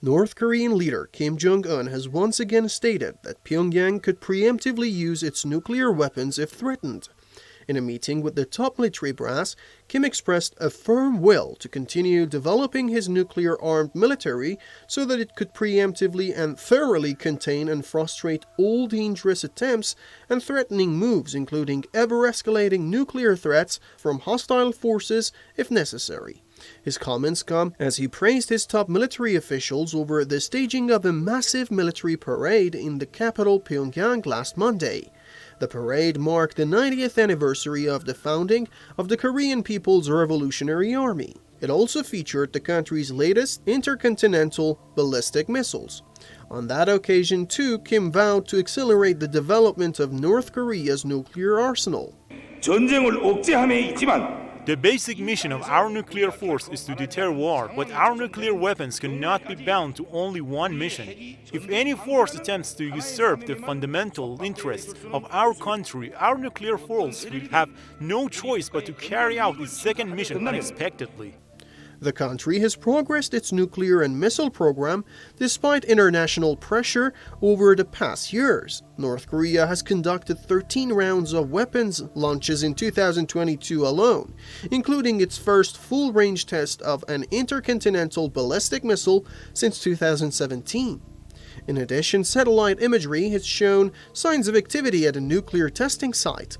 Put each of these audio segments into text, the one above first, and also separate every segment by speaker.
Speaker 1: North Korean leader Kim Jong-un has once again stated that Pyongyang could preemptively use its nuclear weapons if threatened. In a meeting with the top military brass, Kim expressed a firm will to continue developing his nuclear-armed military so that it could preemptively and thoroughly contain and frustrate all dangerous attempts and threatening moves, including ever-escalating nuclear threats from hostile forces if necessary. His comments come as he praised his top military officials over the staging of a massive military parade in the capital Pyongyang last Monday. The parade marked the 90th anniversary of the founding of the Korean People's Revolutionary Army. It also featured the country's latest intercontinental ballistic missiles. On that occasion, too, Kim vowed to accelerate the development of North Korea's nuclear arsenal.
Speaker 2: The basic mission of our nuclear force is to deter war, but our nuclear weapons cannot be bound to only one mission. If any force attempts to usurp the fundamental interests of our country, our nuclear force will have no choice but to carry out its second mission unexpectedly.
Speaker 1: The country has progressed its nuclear and missile program despite international pressure over the past years. North Korea has conducted 13 rounds of weapons launches in 2022 alone, including its first full-range test of an intercontinental ballistic missile since 2017. In addition, satellite imagery has shown signs of activity at a nuclear testing site.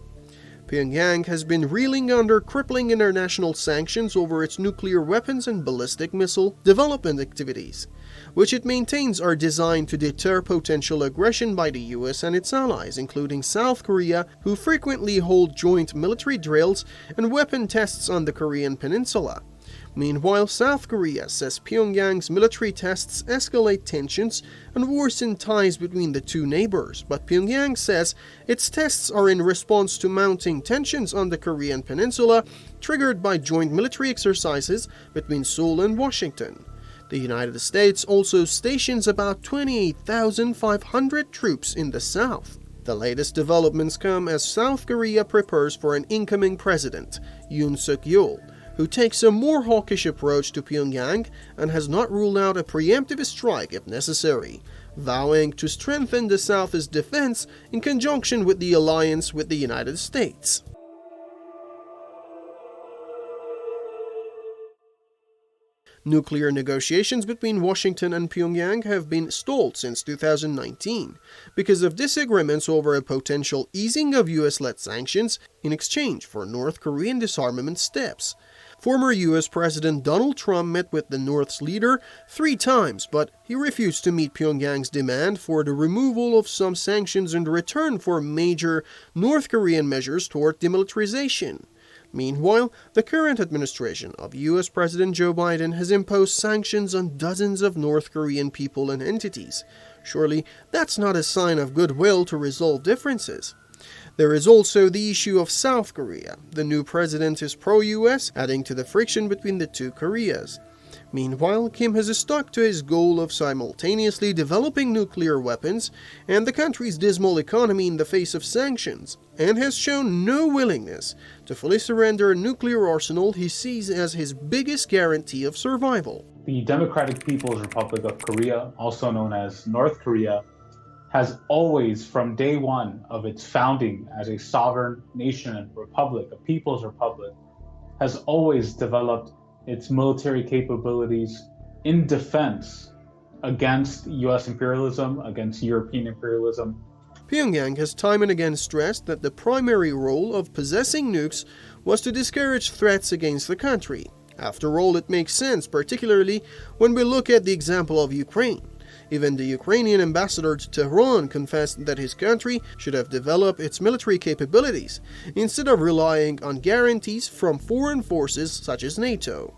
Speaker 1: Pyongyang has been reeling under crippling international sanctions over its nuclear weapons and ballistic missile development activities, which it maintains are designed to deter potential aggression by the US and its allies, including South Korea, who frequently hold joint military drills and weapon tests on the Korean peninsula. Meanwhile, South Korea says Pyongyang's military tests escalate tensions and worsen ties between the two neighbors, but Pyongyang says its tests are in response to mounting tensions on the Korean peninsula triggered by joint military exercises between Seoul and Washington. The United States also stations about 28,500 troops in the south. The latest developments come as South Korea prepares for an incoming president, Yoon Suk-yeol, who takes a more hawkish approach to Pyongyang and has not ruled out a preemptive strike if necessary, vowing to strengthen the South's defense in conjunction with the alliance with the United States. Nuclear negotiations between Washington and Pyongyang have been stalled since 2019 because of disagreements over a potential easing of US-led sanctions in exchange for North Korean disarmament steps. Former US President Donald Trump met with the North's leader 3 times, but he refused to meet Pyongyang's demand for the removal of some sanctions in return for major North Korean measures toward demilitarization. Meanwhile, the current administration of US President Joe Biden has imposed sanctions on dozens of North Korean people and entities. Surely, that's not a sign of goodwill to resolve differences. There is also the issue of South Korea. The new president is pro-US, adding to the friction between the two Koreas. Meanwhile, Kim has stuck to his goal of simultaneously developing nuclear weapons and the country's dismal economy in the face of sanctions, and has shown no willingness to fully surrender a nuclear arsenal he sees as his biggest guarantee of survival.
Speaker 3: The Democratic People's Republic of Korea, also known as North Korea, has always, from day one of its founding as a sovereign nation and republic, a people's republic, has always developed its military capabilities in defense against US imperialism, against European imperialism.
Speaker 1: Pyongyang has time and again stressed that the primary role of possessing nukes was to discourage threats against the country. After all, it makes sense, particularly when we look at the example of Ukraine. Even the Ukrainian ambassador to Tehran confessed that his country should have developed its military capabilities, instead of relying on guarantees from foreign forces such as NATO.